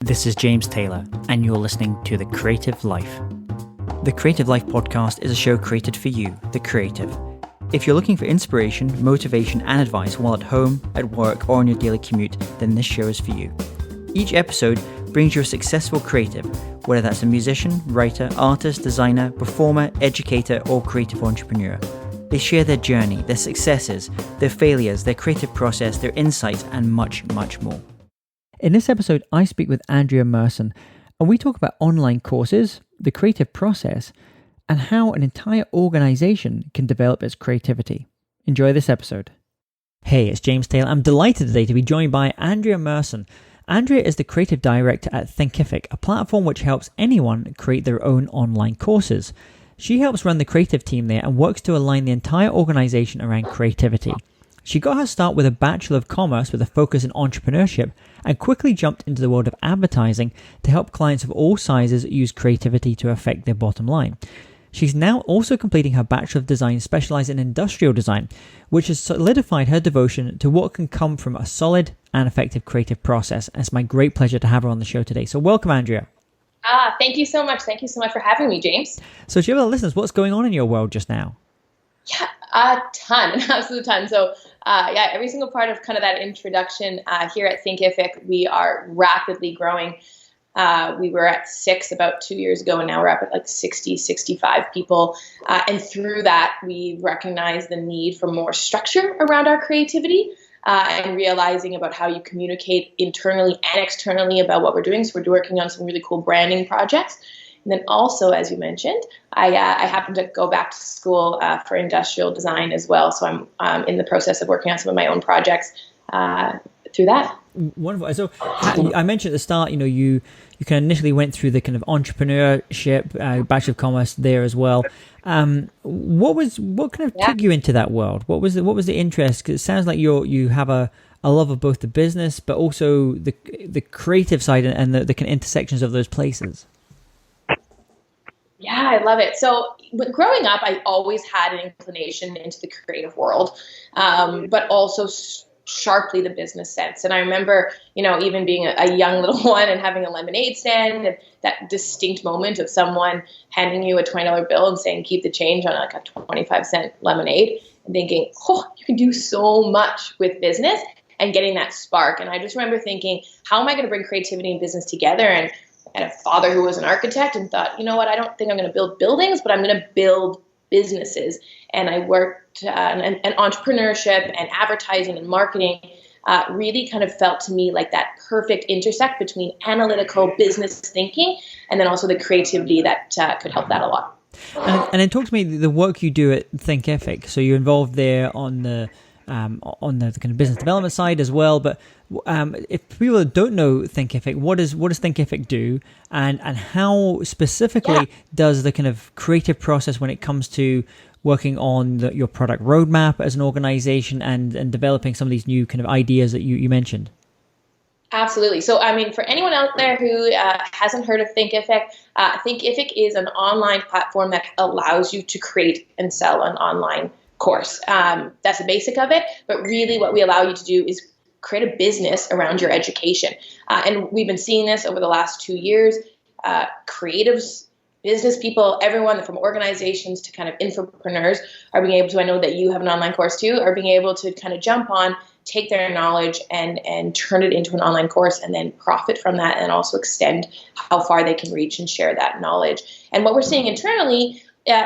This is James Taylor, and you're listening to The Creative Life. The Creative Life podcast is a show created for you, the creative. If you're looking for inspiration, motivation, and advice while at home, at work, or on your daily commute, then this show is for you. Each episode brings you a successful creative, whether that's a musician, writer, artist, designer, performer, educator, or creative entrepreneur. They share their journey, their successes, their failures, their creative process, their insights, and much, much more. In this episode, I speak with Andrea Merson, and we talk about online courses, the creative process, and how an entire organization can develop its creativity. Enjoy this episode. Hey, it's James Taylor. I'm delighted today to be joined by Andrea Merson. Andrea is the creative director at Thinkific, a platform which helps anyone create their own online courses. She helps run the creative team there and works to align the entire organization around creativity. She got her start with a Bachelor of Commerce with a focus in entrepreneurship and quickly jumped into the world of advertising to help clients of all sizes use creativity to affect their bottom line. She's now also completing her Bachelor of Design specialized in industrial design, which has solidified her devotion to what can come from a solid and effective creative process. And it's my great pleasure to have her on the show today. So welcome, Andrea. Thank you so much. Thank you so much for having me, James. So to your listeners, what's going on in your world just now? Yeah, an absolute ton. So every single part of kind of that introduction here at Thinkific, we are rapidly growing. We were at 6 about 2 years ago, and now we're up at like 60, 65 people. And through that, we recognize the need for more structure around our creativity and realizing about how you communicate internally and externally about what we're doing. So we're working on some really cool branding projects. And then also, as you mentioned, I happen to go back to school for industrial design as well. So I'm in the process of working on some of my own projects through that. Wonderful. So I mentioned at the start, you kind of initially went through the kind of entrepreneurship, Bachelor of Commerce there as well. What kind of took you into that world? What was the interest? Because it sounds like you have a love of both the business, but also the creative side and the kind of intersections of those places. Yeah, I love it. So growing up, I always had an inclination into the creative world, but also sharply the business sense. And I remember, even being a young little one and having a lemonade stand and that distinct moment of someone handing you a $20 bill and saying, keep the change on like a 25-cent lemonade, and thinking, you can do so much with business, and getting that spark. And I just remember thinking, how am I going to bring creativity and business together? And I had a father who was an architect and thought, you know what, I don't think I'm going to build buildings, but I'm going to build businesses. And I worked and entrepreneurship and advertising and marketing really kind of felt to me like that perfect intersect between analytical business thinking and then also the creativity that could help that a lot. And then talk to me the work you do at Thinkific. So you're involved there on the kind of business development side as well. But if people don't know Thinkific, what does Thinkific do, and how specifically does the kind of creative process when it comes to working on your product roadmap as an organization and developing some of these new kind of ideas that you mentioned? Absolutely. So, for anyone out there who hasn't heard of Thinkific, Thinkific is an online platform that allows you to create and sell an online course. That's the basic of it. But really what we allow you to do is create a business around your education. And we've been seeing this over the last 2 years. Creatives, business people, everyone from organizations to kind of infopreneurs are being able to, I know that you have an online course too, are being able to kind of jump on, take their knowledge and turn it into an online course and then profit from that and also extend how far they can reach and share that knowledge. And what we're seeing internally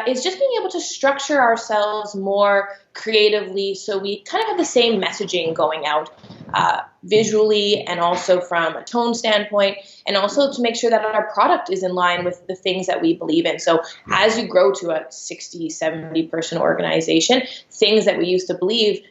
is just being able to structure ourselves more creatively so we kind of have the same messaging going out visually and also from a tone standpoint, and also to make sure that our product is in line with the things that we believe in. So as you grow to a 60, 70 person organization, things that we used to believe,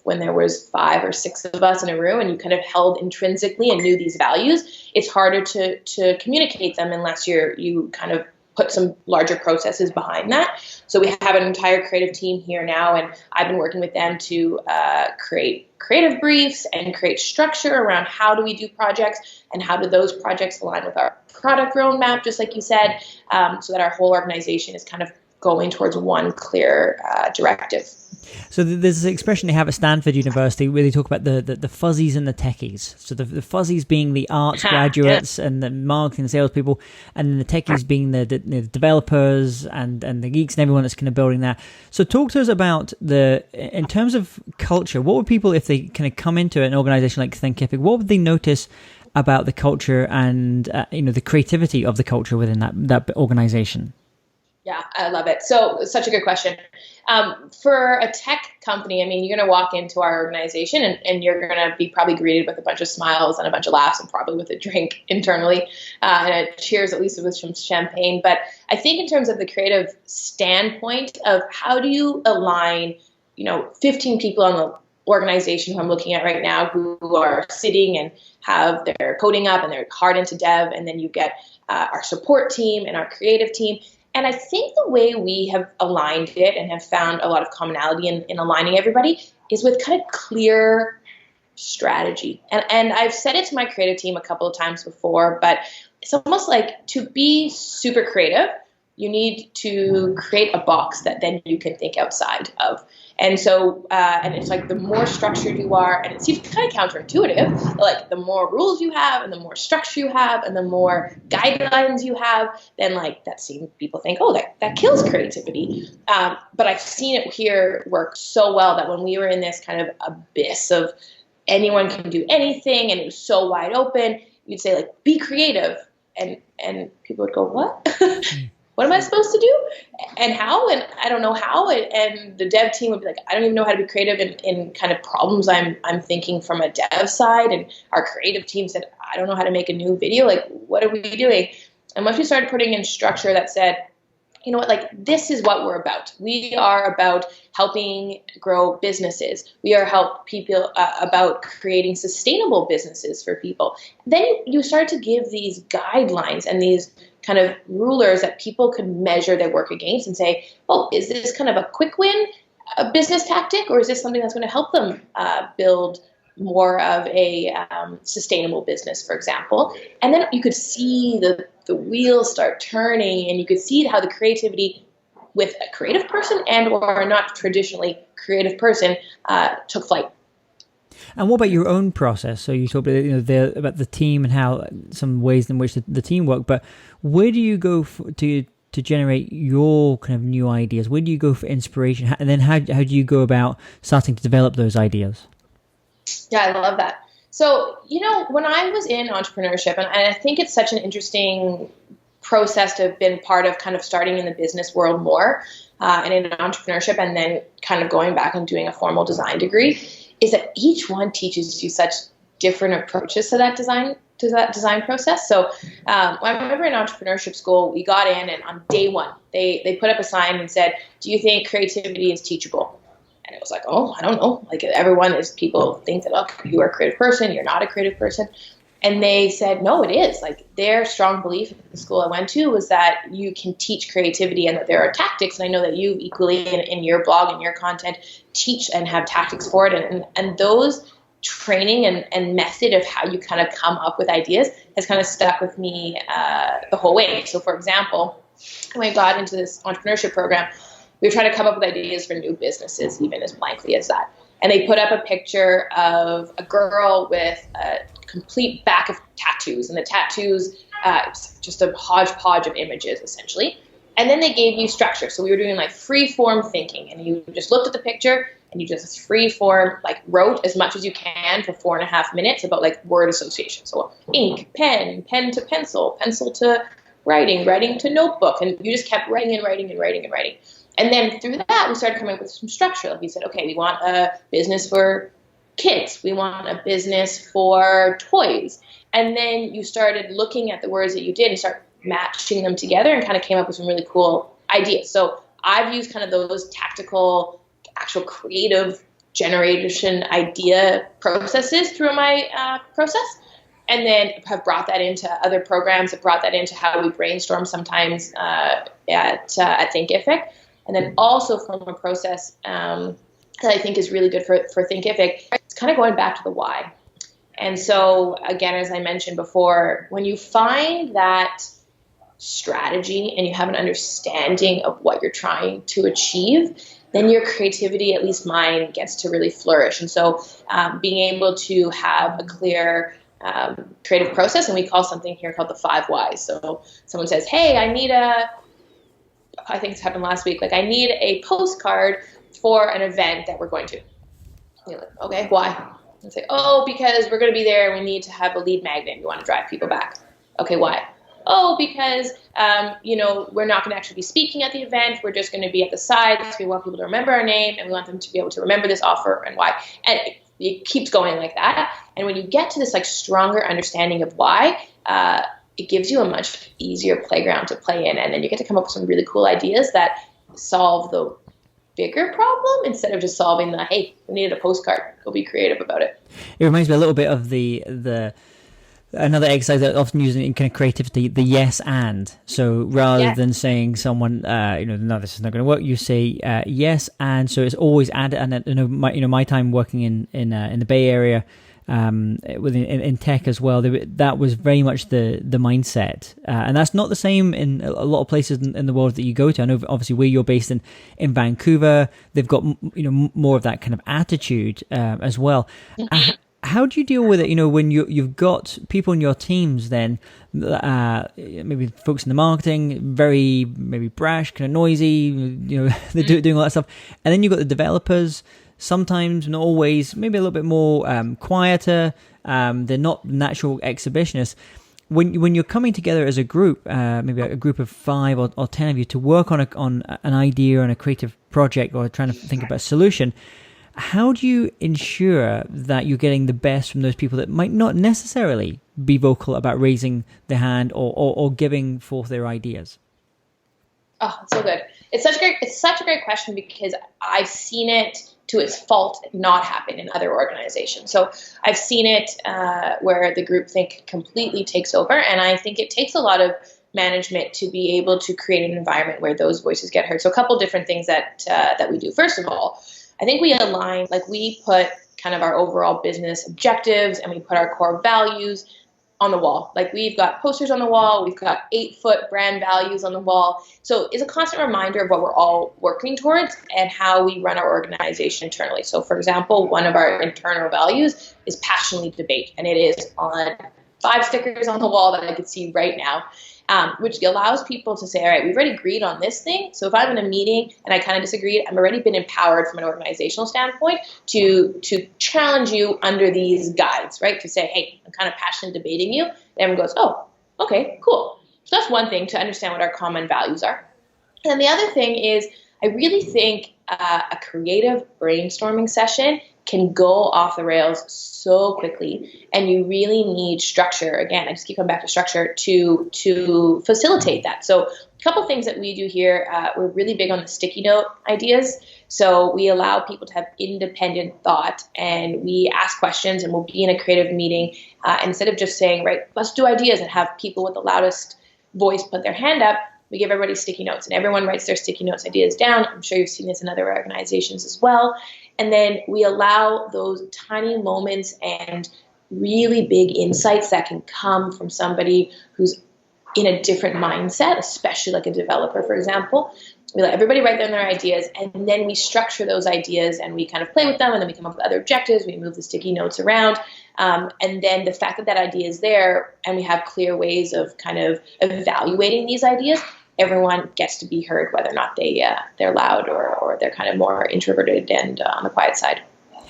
when there was 5 or 6 of us in a room and you kind of held intrinsically and knew these values, it's harder to communicate them unless you kind of put some larger processes behind that. So we have an entire creative team here now, and I've been working with them to create creative briefs and create structure around how do we do projects and how do those projects align with our product roadmap, just like you said, so that our whole organization is kind of going towards one clear directive. So there's this expression they have at Stanford University where they talk about the fuzzies and the techies. So the fuzzies being the arts graduates and the marketing and salespeople, and then the techies being the developers and the geeks and everyone that's kind of building that. So talk to us about in terms of culture, what would people, if they kind of come into an organization like Thinkific, what would they notice about the culture and the creativity of the culture within that organization? Yeah, I love it. So such a good question. For a tech company, I mean, you're going to walk into our organization and you're going to be probably greeted with a bunch of smiles and a bunch of laughs and probably with a drink internally and a cheers, at least with some champagne. But I think in terms of the creative standpoint of how do you align, 15 people on the organization who I'm looking at right now who are sitting and have their coding up and they're hard into dev. And then you get our support team and our creative team. And I think the way we have aligned it and have found a lot of commonality in aligning everybody is with kind of clear strategy. And I've said it to my creative team a couple of times before, but it's almost like to be super creative, you need to create a box that then you can think outside of. And so, and it's like the more structured you are, and it seems kind of counterintuitive, like the more rules you have and the more structure you have and the more guidelines you have, then like that seems, people think, oh, that kills creativity. But I've seen it here work so well that when we were in this kind of abyss of anyone can do anything and it was so wide open, you'd say like, be creative. And people would go, what? What am I supposed to do and how? And I don't know how. And the dev team would be like, I don't even know how to be creative in kind of problems I'm thinking from a dev side. And our creative team said, I don't know how to make a new video. Like, what are we doing? And once we started putting in structure that said, you know what, like this is what we're about. We are about helping grow businesses. We are help people about creating sustainable businesses for people. Then you start to give these guidelines and these kind of rulers that people could measure their work against and say, oh, is this kind of a quick win, a business tactic, or is this something that's going to help them build more of a sustainable business, for example? And then you could see the wheels start turning and you could see how the creativity with a creative person and or a not traditionally creative person took flight. And what about your own process? So you talked about, about the team and how some ways in which the team work, but where do you go to generate your kind of new ideas? Where do you go for inspiration? And then how do you go about starting to develop those ideas? Yeah, I love that. So, when I was in entrepreneurship, and I think it's such an interesting process to have been part of kind of starting in the business world more and in entrepreneurship and then kind of going back and doing a formal design degree, is that each one teaches you such different approaches to that design process. So I remember in entrepreneurship school, we got in and on day one, they put up a sign and said, do you think creativity is teachable? And it was like, oh, I don't know. Like people think that, oh, you are a creative person, you're not a creative person. And they said, no, it is. Like their strong belief at the school I went to was that you can teach creativity and that there are tactics. And I know that you equally in your blog and your content teach and have tactics for it. And those training and method of how you kind of come up with ideas has kind of stuck with me the whole way. So for example, when I got into this entrepreneurship program, we were trying to come up with ideas for new businesses, even as blankly as that. And they put up a picture of a girl with a complete back of tattoos. And the tattoos, just a hodgepodge of images, essentially. And then they gave you structure. So we were doing like free form thinking. And you just looked at the picture and you just free form, like wrote as much as you can for 4.5 minutes about like word association. So ink, pen to pencil, pencil to writing, writing to notebook. And you just kept writing and writing and writing and writing. And then through that, we started coming up with some structure. Like we said, okay, we want a business for kids. We want a business for toys. And then you started looking at the words that you did and start matching them together and kind of came up with some really cool ideas. So I've used kind of those tactical, actual creative generation idea processes through my process. And then have brought that into other programs, have brought that into how we brainstorm sometimes at Thinkific. And then also from a process that I think is really good for Thinkific, it's kind of going back to the why. And so, again, as I mentioned before, when you find that strategy and you have an understanding of what you're trying to achieve, then your creativity, at least mine, gets to really flourish. And so being able to have a clear creative process, and we call something here called the 5 whys. So someone says, hey, I think it's happened last week, like I need a postcard for an event that we're going to. And you're like, okay, why? And say, oh, because we're going to be there and we need to have a lead magnet. We want to drive people back. Okay, why? Oh, because, we're not going to actually be speaking at the event. We're just going to be at the side. So we want people to remember our name and we want them to be able to remember this offer and why. And it keeps going like that. And when you get to this like stronger understanding of why, it gives you a much easier playground to play in. And then you get to come up with some really cool ideas that solve the bigger problem instead of just solving the, hey, we needed a postcard. Go be creative about it. It reminds me a little bit of the another exercise that I often use in kind of creativity, the yes and. So rather than saying someone, no, this is not going to work, you say yes and. So it's always add. And my time working in the Bay Area, in tech as well, that was very much the mindset, and that's not the same in a lot of places in the world that you go to. I know obviously where you're based in Vancouver, they've got more of that kind of attitude as well. How do you deal with it? When you've got people in your teams, then maybe folks in the marketing, very maybe brash, kind of noisy, they're doing all that stuff, and then you've got the developers. Sometimes, not always, maybe a little bit more quieter. They're not natural exhibitionists. When you're coming together as a group, maybe a group of 5 or 10 of you to work on an idea and a creative project or trying to think about a solution, how do you ensure that you're getting the best from those people that might not necessarily be vocal about raising their hand or giving forth their ideas? Oh, it's so good. It's such a great question because I've seen it to its fault not happen in other organizations. So I've seen it where the groupthink completely takes over, and I think it takes a lot of management to be able to create an environment where those voices get heard. So a couple different things that we do. First of all, I think we align, like we put kind of our overall business objectives and we put our core values on the wall. Like we've got posters on the wall, we've got 8-foot brand values on the wall. So it's a constant reminder of what we're all working towards and how we run our organization internally. So for example, one of our internal values is passionately debate, and it is on 5 stickers on the wall that I could see right now. Which allows people to say, all right, we've already agreed on this thing. So if I'm in a meeting and I kind of disagreed, I've already been empowered from an organizational standpoint to challenge you under these guides, right? To say, hey, I'm kind of passionately debating you. And everyone goes, oh, okay, cool. So that's one thing, to understand what our common values are. And then the other thing is, I really think a creative brainstorming session can go off the rails so quickly, and you really need structure. Again, I just keep coming back to structure to facilitate that. So a couple things that we do here, we're really big on the sticky note ideas. So we allow people to have independent thought, and we ask questions, and we'll be in a creative meeting. And instead of just saying, right, let's do ideas and have people with the loudest voice put their hand up, we give everybody sticky notes, and everyone writes their sticky notes ideas down. I'm sure you've seen this in other organizations as well. And then we allow those tiny moments and really big insights that can come from somebody who's in a different mindset, especially like a developer, for example. We let everybody write down their ideas, and then we structure those ideas and we kind of play with them, and then we come up with other objectives. We move the sticky notes around. And then the fact that that idea is there and we have clear ways of kind of evaluating these ideas, everyone gets to be heard, whether or not they're loud or they're kind of more introverted and on the quiet side.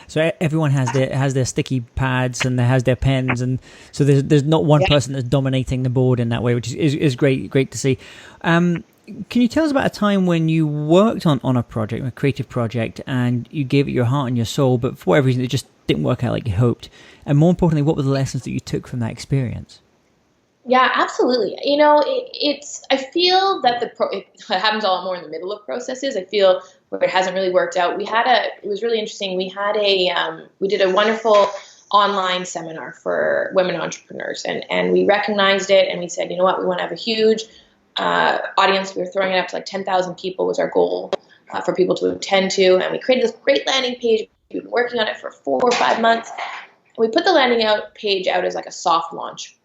So everyone has their sticky pads and has their pens, and so there's not one person that's dominating the board in that way, which is great to see. Can you tell us about a time when you worked on a project, a creative project, and you gave it your heart and your soul, but for whatever reason it just didn't work out like you hoped? And more importantly, what were the lessons that you took from that experience? Yeah, absolutely. I feel that it happens a lot more in the middle of processes. I feel where it hasn't really worked out. It was really interesting. We did a wonderful online seminar for women entrepreneurs, and we recognized it, and we said, you know what, we want to have a huge audience. We were throwing it up to like 10,000 people was our goal for people to attend to, and we created this great landing page. We've been working on it for 4 or 5 months. We put the landing page out as like a soft launch.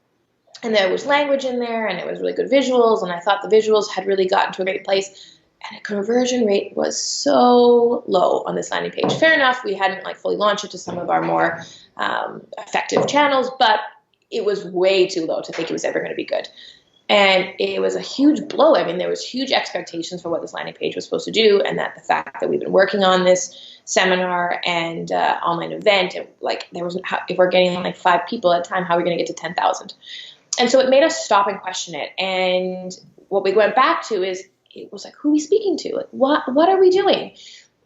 And there was language in there, and it was really good visuals, and I thought the visuals had really gotten to a great place. And the conversion rate was so low on this landing page. Fair enough, we hadn't like fully launched it to some of our more effective channels, but it was way too low to think it was ever going to be good. And it was a huge blow. I mean, there was huge expectations for what this landing page was supposed to do, and that the fact that we've been working on this seminar and online event, and like there was, if we're getting like 5 people at a time, how are we going to get to 10,000? And so it made us stop and question it. And what we went back to is, it was like, who are we speaking to? Like, what are we doing?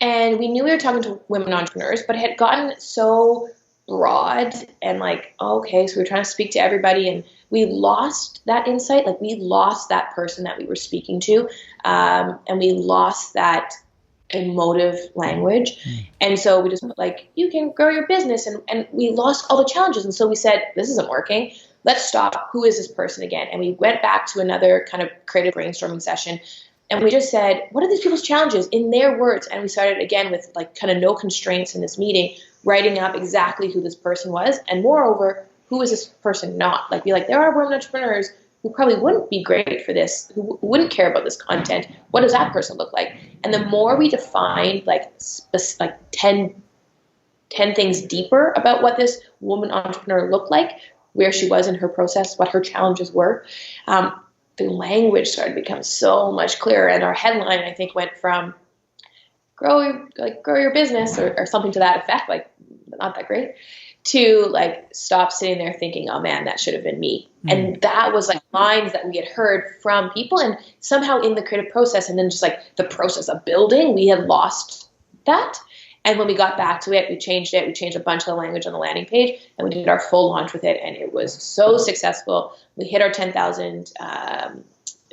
And we knew we were talking to women entrepreneurs, but it had gotten so broad and like, okay, so we were trying to speak to everybody, and we lost that insight. Like, we lost that person that we were speaking to, and we lost that emotive language. And so we just put like, you can grow your business, and we lost all the challenges. And so we said, this isn't working. Let's stop. Who is this person again? And we went back to another kind of creative brainstorming session. And we just said, what are these people's challenges in their words? And we started again with like kind of no constraints in this meeting, writing up exactly who this person was. And moreover, who is this person not? Like, be like, there are women entrepreneurs who probably wouldn't be great for this, who wouldn't care about this content. What does that person look like? And the more we defined like 10 things deeper about what this woman entrepreneur looked like, where she was in her process, what her challenges were, the language started to become so much clearer. And our headline, I think, went from grow your business or something to that effect, like not that great, to like stop sitting there thinking, oh man, that should have been me. And that was like lines that we had heard from people, and somehow in the creative process and then just like the process of building, we had lost that. And when we got back to it, we changed it. We changed a bunch of the language on the landing page, and we did our full launch with it. And it was so successful. We hit our 10,000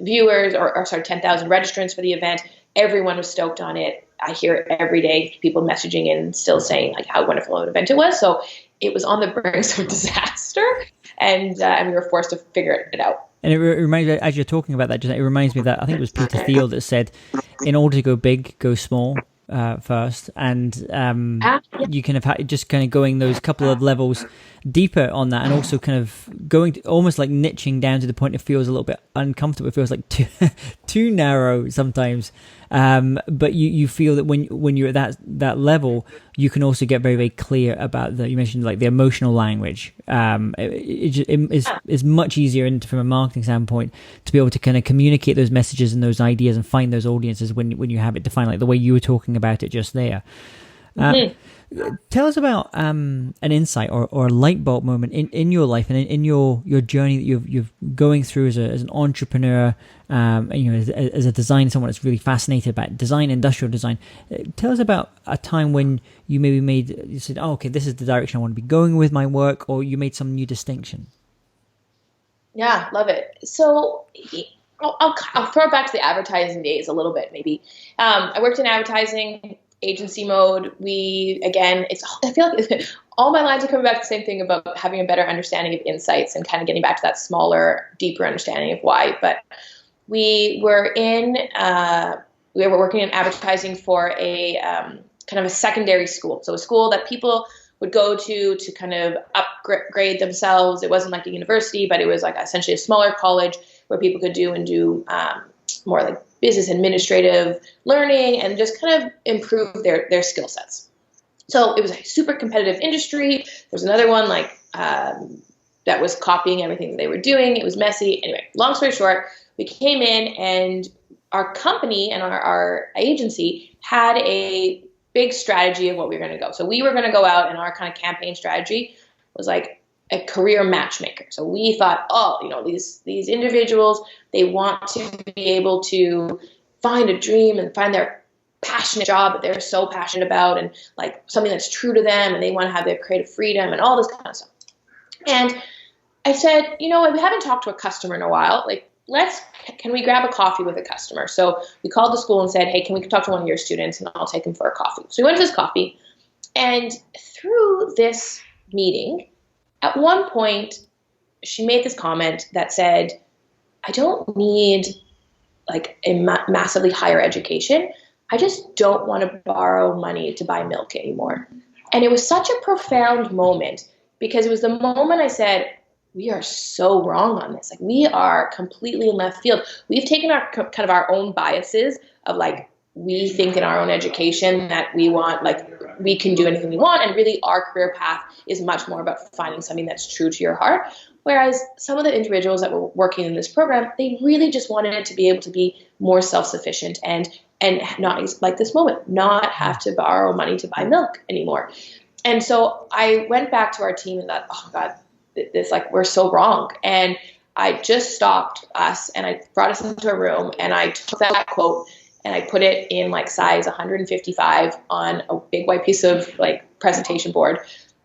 viewers, or 10,000 registrants for the event. Everyone was stoked on it. I hear every day people messaging in, still saying like how wonderful of an event it was. So it was on the brink of disaster, and we were forced to figure it out. And it reminds me, as you're talking about that, it reminds me of that, I think it was Peter Thiel that said, in order to go big, go small. First, and you kind of just kind of going those couple of levels deeper on that, and also kind of going to, almost like niching down to the point it feels a little bit uncomfortable. It feels like too narrow sometimes, but you feel that when you're at that level, you can also get very, very clear about you mentioned like the emotional language. It's much easier from a marketing standpoint to be able to kind of communicate those messages and those ideas and find those audiences when you have it defined, like the way you were talking about it just there. Tell us about an insight or a light bulb moment in your life and in your journey that you've going through as an entrepreneur, as a designer, someone that's really fascinated about design, industrial design. Tell us about a time when you maybe you said, oh, okay, this is the direction I want to be going with my work, or you made some new distinction. Yeah, love it. So I'll throw it back to the advertising days a little bit, maybe. I worked in advertising, agency mode. I feel like all my lines are coming back to the same thing about having a better understanding of insights and kind of getting back to that smaller, deeper understanding of why. But we were working in advertising for a kind of a secondary school. So a school that people would go to kind of upgrade themselves. It wasn't like a university, but it was like essentially a smaller college where people could do more like business administrative learning and just kind of improve their skill sets. So it was a super competitive industry. There's another one like that was copying everything they were doing. It was messy. Anyway, long story short, we came in, and our company and our agency had a big strategy of what we were going to go. So we were going to go out, and our kind of campaign strategy was like a career matchmaker. So we thought, these individuals, they want to be able to find a dream and find their passionate job that they're so passionate about, and like something that's true to them, and they want to have their creative freedom and all this kind of stuff. And I said, we haven't talked to a customer in a while. Like, can we grab a coffee with a customer? So we called the school and said, hey, can we talk to one of your students, and I'll take them for a coffee. So we went to this coffee, and through this meeting, at one point, she made this comment that said, I don't need like a massively higher education. I just don't want to borrow money to buy milk anymore. And it was such a profound moment, because it was the moment I said, we are so wrong on this. Like, we are completely in left field. We've taken our kind of our own biases of like, we think in our own education that we want, like, we can do anything we want. And really our career path is much more about finding something that's true to your heart. Whereas some of the individuals that were working in this program, they really just wanted to be able to be more self-sufficient and not, like this moment, not have to borrow money to buy milk anymore. And so I went back to our team and thought, oh God, this, like, we're so wrong. And I just stopped us and I brought us into a room and I took that quote and I put it in like size 155 on a big white piece of like presentation board.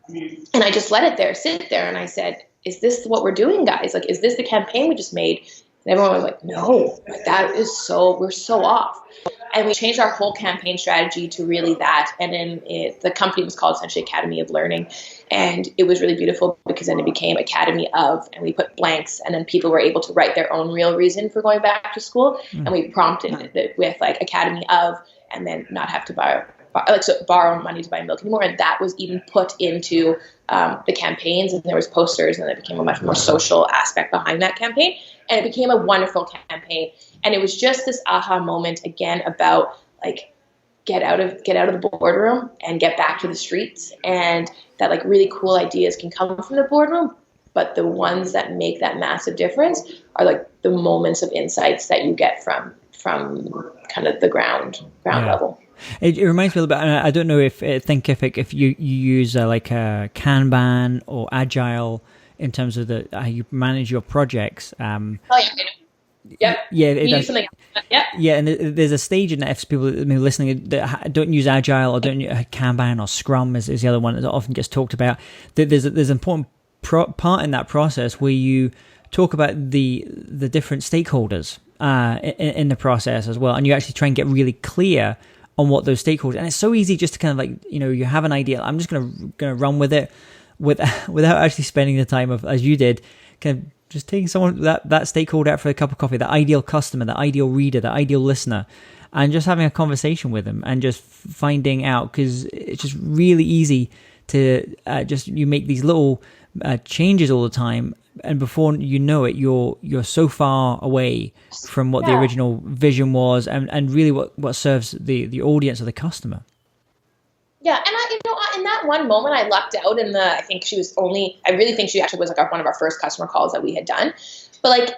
And I just let it sit there. And I said, is this what we're doing, guys? Like, is this the campaign we just made? And everyone was like, no, like, we're so off. And we changed our whole campaign strategy to really that. And then the company was called essentially Academy of Learning. And it was really beautiful because then it became Academy of, and we put blanks, and then people were able to write their own real reason for going back to school. And we prompted it with like Academy of, and then not have to borrow money to buy milk anymore. And that was even put into the campaigns, and there was posters, and it became a much more social aspect behind that campaign. And it became a wonderful campaign. And it was just this aha moment again about like, get out of the boardroom and get back to the streets, and that like really cool ideas can come from the boardroom, but the ones that make that massive difference are like the moments of insights that you get from kind of the ground level. It reminds me a little bit. I don't know if Thinkific, if you use like a Kanban or Agile in terms of how you manage your projects. Yeah, and there's a stage in that, if people listening that don't use Agile or don't use Kanban or Scrum is the other one that often gets talked about. There's an important part in that process where you talk about the different stakeholders in the process as well, and you actually try and get really clear on what those stakeholders. And it's so easy just to kind of like, you have an idea. I'm just gonna run with it without actually spending the time of, as you did, kind of just taking someone that stakeholder out for a cup of coffee, the ideal customer, the ideal reader, the ideal listener, and just having a conversation with them and just finding out, because it's just really easy to you make these little changes all the time, and before you know it, you're so far away from what the original vision was, and really what serves the audience or the customer. Yeah, and in that one moment, I lucked out in I really think she actually was like one of our first customer calls that we had done. But like,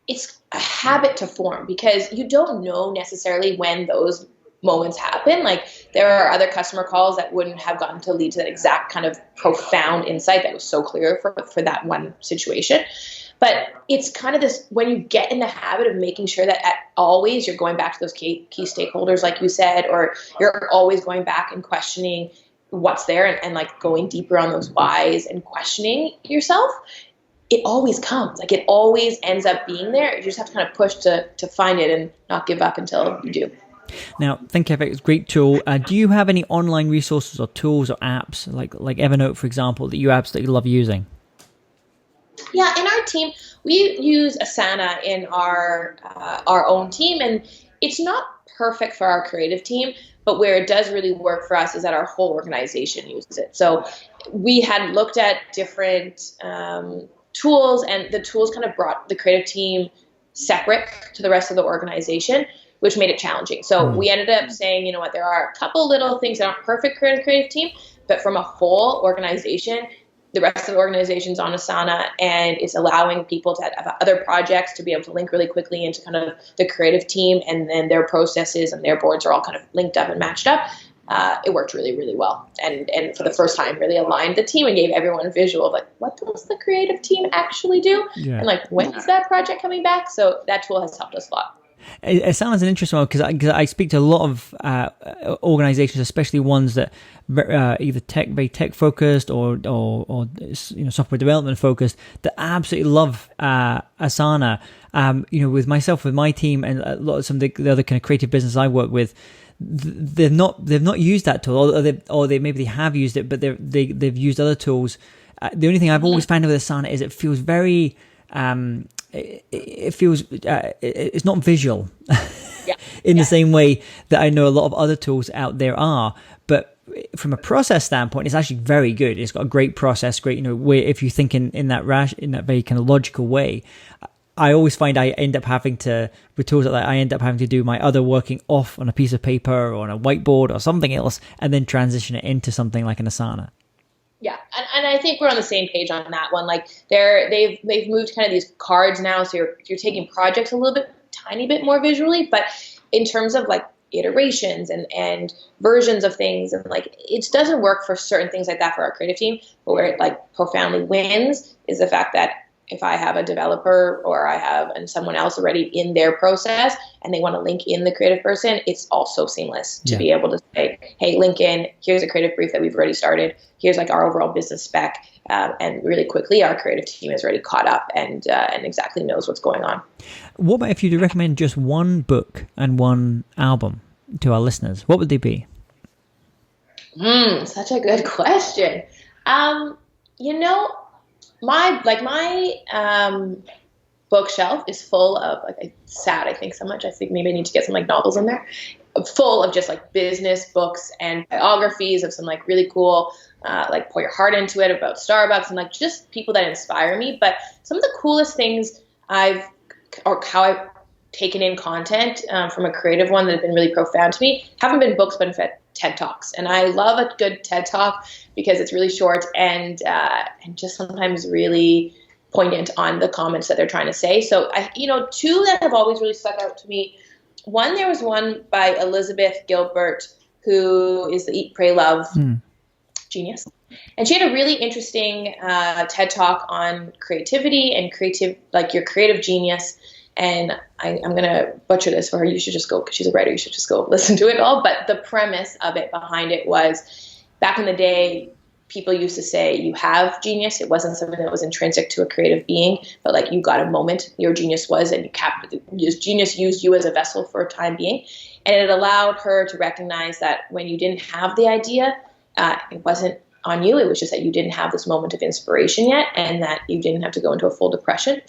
it's a habit to form, because you don't know necessarily when those moments happen. Like, there are other customer calls that wouldn't have gotten to lead to that exact kind of profound insight that was so clear for that one situation. But it's kind of this, when you get in the habit of making sure that always you're going back to those key stakeholders, like you said, or you're always going back and questioning what's there, and like going deeper on those whys and questioning yourself, it always comes. Like, it always ends up being there. You just have to kind of push to find it and not give up until you do. Now, Thinkific is a great tool. Do you have any online resources or tools or apps like Evernote, for example, that you absolutely love using? Yeah, in our team, we use Asana in our own team, and it's not perfect for our creative team, but where it does really work for us is that our whole organization uses it. So we had looked at different tools, and the tools kind of brought the creative team separate to the rest of the organization, which made it challenging. So we ended up saying, you know what, there are a couple little things that aren't perfect for a creative team, but from a whole organization, the rest of the organization's on Asana, and it's allowing people to have other projects to be able to link really quickly into kind of the creative team, and then their processes and their boards are all kind of linked up and matched up. It worked really, really well. And for the first time really aligned the team and gave everyone a visual of like, what does the creative team actually do? Yeah. And like, when is that project coming back? So that tool has helped us a lot. It sounds an interesting one, because I speak to a lot of organizations, especially ones that either very tech focused or software development focused, that absolutely love Asana. With myself, with my team, and a lot of some of the other kind of creative business I work with, they've not used that tool, or they maybe they have used it, but they've used other tools. The only thing I've always found with Asana is it feels very it's not visual in the same way that I know a lot of other tools out there are. But from a process standpoint, it's actually very good. It's got a great process, great, where if you think in that very kind of logical way. I always find I end up having to, with tools like that, I end up having to do my other working off on a piece of paper or on a whiteboard or something else, and then transition it into something like an Asana. Yeah, and I think we're on the same page on that one. Like they've moved kind of these cards now, so you're taking projects a little bit, tiny bit more visually, but in terms of like iterations and versions of things, and like it doesn't work for certain things like that for our creative team. But where it like profoundly wins is the fact that if I have a developer or I have someone else already in their process and they want to link in the creative person, it's also seamless to be able to say, hey, link in, here's a creative brief that we've already started. Here's like our overall business spec. And really quickly, our creative team is already caught up and exactly knows what's going on. What about if you recommend just one book and one album to our listeners? What would they be? Such a good question. My bookshelf is full of it's sad. I think so much. I think maybe I need to get some like novels in there, full of just like business books and biographies of some like really cool, like pour your heart into it about Starbucks and like just people that inspire me. But some of the coolest things how I've taken in content from a creative one that have been really profound to me haven't been books, but in fact TED Talks. And I love a good TED Talk because it's really short and just sometimes really poignant on the comments that they're trying to say. So, two that have always really stuck out to me. There was one by Elizabeth Gilbert, who is the Eat, Pray, Love genius. And she had a really interesting TED Talk on creativity and your creative genius. And I'm going to butcher this for her. You should just go, because she's a writer, you should just go listen to it all. But the premise of it behind it was, back in the day, people used to say you have genius. It wasn't something that was intrinsic to a creative being, but like you got a moment, your genius was, and genius used you as a vessel for a time being. And it allowed her to recognize that when you didn't have the idea, it wasn't on you. It was just that you didn't have this moment of inspiration yet, and that you didn't have to go into a full depression.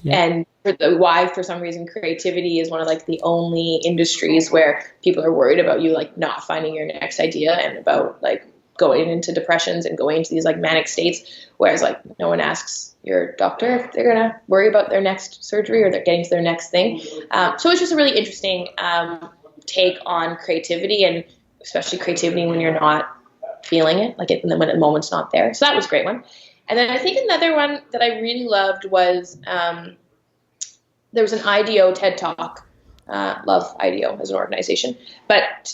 And why, for some reason, creativity is one of like the only industries where people are worried about you like not finding your next idea and about like going into depressions and going into these like manic states. Whereas like no one asks your doctor if they're going to worry about their next surgery or they're getting to their next thing. So it's just a really interesting take on creativity, and especially creativity when you're not feeling it, like when the moment's not there. So that was a great one. And then I think another one that I really loved was there was an IDEO TED Talk. Love IDEO as an organization, but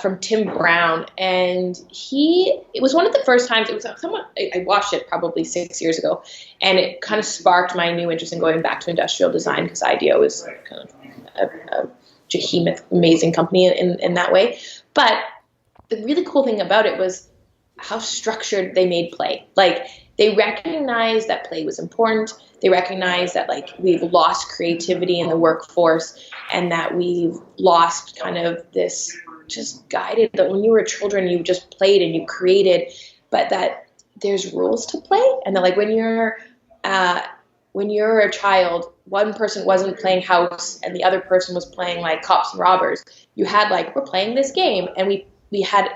from Tim Brown, and it was one of the first times. It was I watched it probably 6 years ago, and it kind of sparked my new interest in going back to industrial design, because IDEO is kind of a behemoth, amazing company in that way. But the really cool thing about it was how structured they made play. Like, they recognized that play was important. They recognized that like we've lost creativity in the workforce, and that we've lost kind of this just guided that when you were children, you just played and you created, but that there's rules to play. And that like when you're a child, one person wasn't playing house and the other person was playing like cops and robbers. You had like, we're playing this game, and we had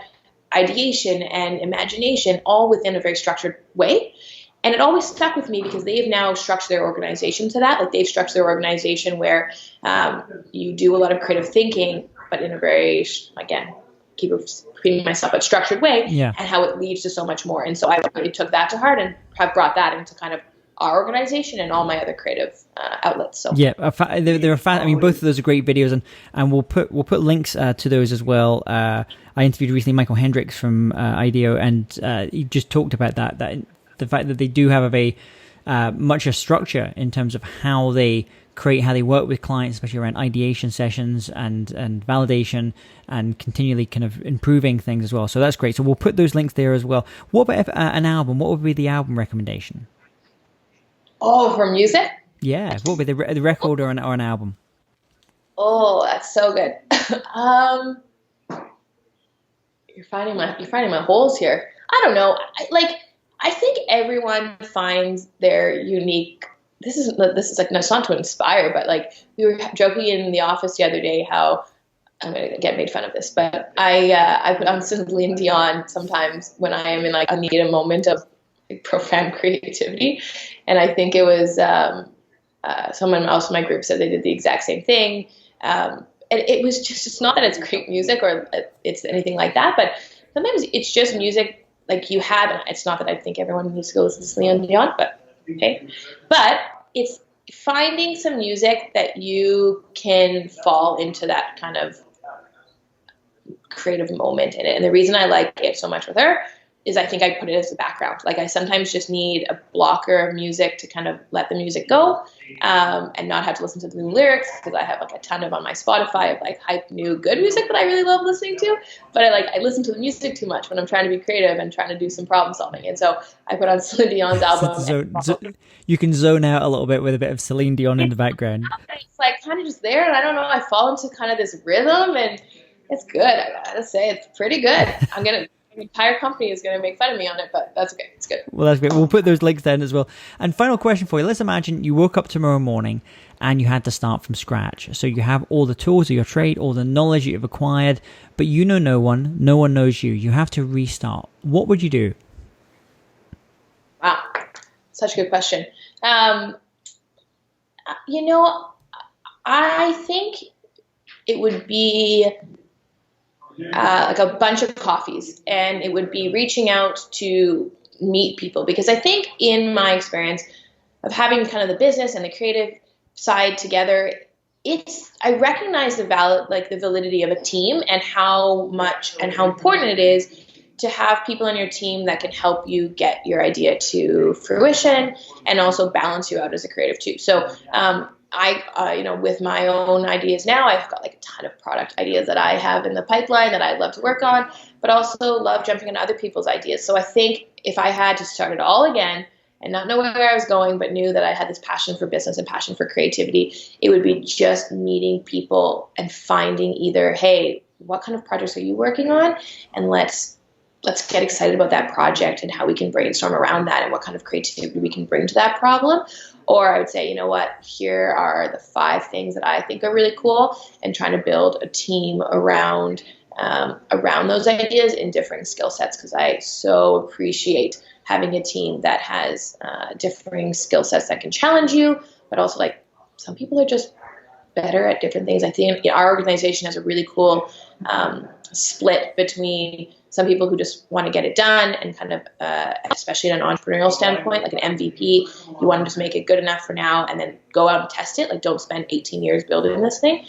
ideation and imagination all within a very structured way. And it always stuck with me because they've now structured their organization to that. Like, they've structured their organization where you do a lot of creative thinking, but in a very, again, keep repeating myself, but structured way, and how it leads to so much more. And so I really took that to heart and have brought that into kind of our organization and all my other creative outlets. So they're I mean, both of those are great videos, and we'll put links to those as well. I interviewed recently Michael Hendricks from IDEO, and he just talked about that the fact that they do have a very much a structure in terms of how they create, how they work with clients, especially around ideation sessions and validation, and continually kind of improving things as well. So that's great. So we'll put those links there as well. What about an album? What would be the album recommendation? Oh, for music? Yeah, what would be the record or an album? Oh, that's so good. You're finding my holes here. I don't know. I think everyone finds their unique. This is like, it's not to inspire, but like we were joking in the office the other day how I'm going to get made fun of this, but I put on Celine Dion sometimes when I am in like a need a moment of like, profound creativity. And I think it was someone else in my group said they did the exact same thing. And it was just, it's not that it's great music or it's anything like that, but sometimes it's just music like you have. And it's not that I think everyone needs to go listen to Celine Dion, but okay. But it's finding some music that you can fall into that kind of creative moment in it. And the reason I like it so much with her is I think I put it as a background. Like I sometimes just need a blocker of music to kind of let the music go and not have to listen to the new lyrics, because I have like a ton of on my Spotify of like hype new good music that I really love listening to. But I listen to the music too much when I'm trying to be creative and trying to do some problem solving. And so I put on Celine Dion's album. You can zone out a little bit with a bit of Celine Dion in the background. It's like kind of just there, and I don't know, I fall into kind of this rhythm, and it's good. I gotta say, it's pretty good. The entire company is going to make fun of me on it, but that's okay. It's good. Well, that's great. We'll put those links down as well. And final question for you. Let's imagine you woke up tomorrow morning and you had to start from scratch. So you have all the tools of your trade, all the knowledge you've acquired, but you know no one knows you. You have to restart. What would you do? Wow. Such a good question. I think it would be like a bunch of coffees, and it would be reaching out to meet people, because I think in my experience of having kind of the business and the creative side together, I recognize the validity of a team and how much and how important it is to have people on your team that can help you get your idea to fruition and also balance you out as a creative too. So with my own ideas now, I've got like a ton of product ideas that I have in the pipeline that I'd love to work on, but also love jumping into other people's ideas. So I think if I had to start it all again and not know where I was going, but knew that I had this passion for business and passion for creativity, it would be just meeting people and finding either, hey, what kind of projects are you working on? And let's get excited about that project and how we can brainstorm around that and what kind of creativity we can bring to that problem. Or I would say, you know what, here are the 5 things that I think are really cool, and trying to build a team around those ideas in differing skill sets, because I so appreciate having a team that has differing skill sets that can challenge you, but also like some people are just better at different things. I think our organization has a really cool split between some people who just want to get it done and kind of, especially in an entrepreneurial standpoint, like an MVP, you want to just make it good enough for now and then go out and test it. Like, don't spend 18 years building this thing.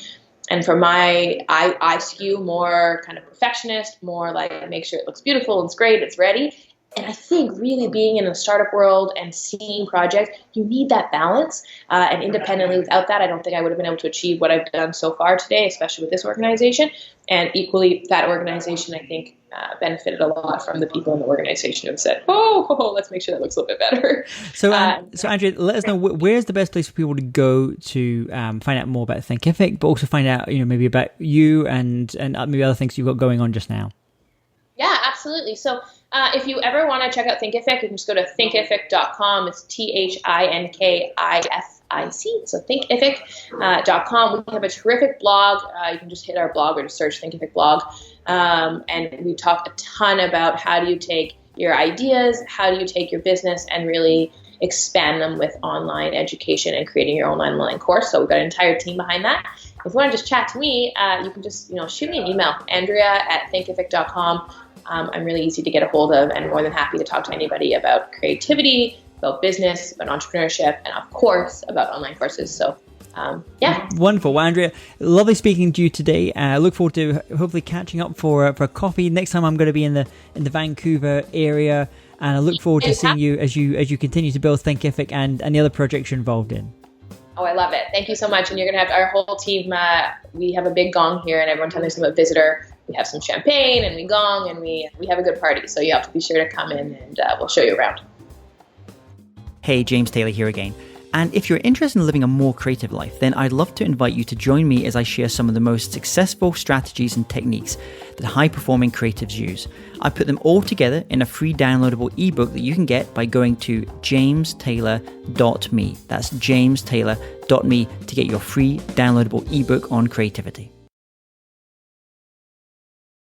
And for I skew more kind of perfectionist, more like make sure it looks beautiful, it's great, it's ready. And I think really being in the startup world and seeing projects, you need that balance. And independently, without that, I don't think I would have been able to achieve what I've done so far today, especially with this organization. And equally, that organization, I think, benefited a lot from the people in the organization who said, oh, let's make sure that looks a little bit better. So Andrea, let us know, where's the best place for people to go to find out more about Thinkific, but also find out, maybe about you and maybe other things you've got going on just now? Yeah, absolutely. So if you ever want to check out Thinkific, you can just go to thinkific.com. It's THINKIFIC. So thinkific.com. We have a terrific blog. You can just hit our blog or just search Thinkific blog. And we talk a ton about how do you take your ideas, how do you take your business and really expand them with online education and creating your own online course. So we've got an entire team behind that. If you want to just chat to me, you can just shoot me an email, Andrea@thinkific.com. I'm really easy to get a hold of and more than happy to talk to anybody about creativity, about business, about entrepreneurship, and of course about online courses. So yeah. Wonderful. Well, Andrea, lovely speaking to you today. I look forward to hopefully catching up for a coffee. Next time I'm going to be in the Vancouver area, and I look forward to seeing you as you continue to build Thinkific and the other projects you're involved in. Oh, I love it. Thank you so much. And you're going to have our whole team. We have a big gong here, and every time there's a visitor, we have some champagne and we gong and we have a good party. So you have to be sure to come in and we'll show you around. Hey, James Taylor here again. And if you're interested in living a more creative life, then I'd love to invite you to join me as I share some of the most successful strategies and techniques that high-performing creatives use. I put them all together in a free downloadable ebook that you can get by going to jamestaylor.me. That's jamestaylor.me to get your free downloadable ebook on creativity.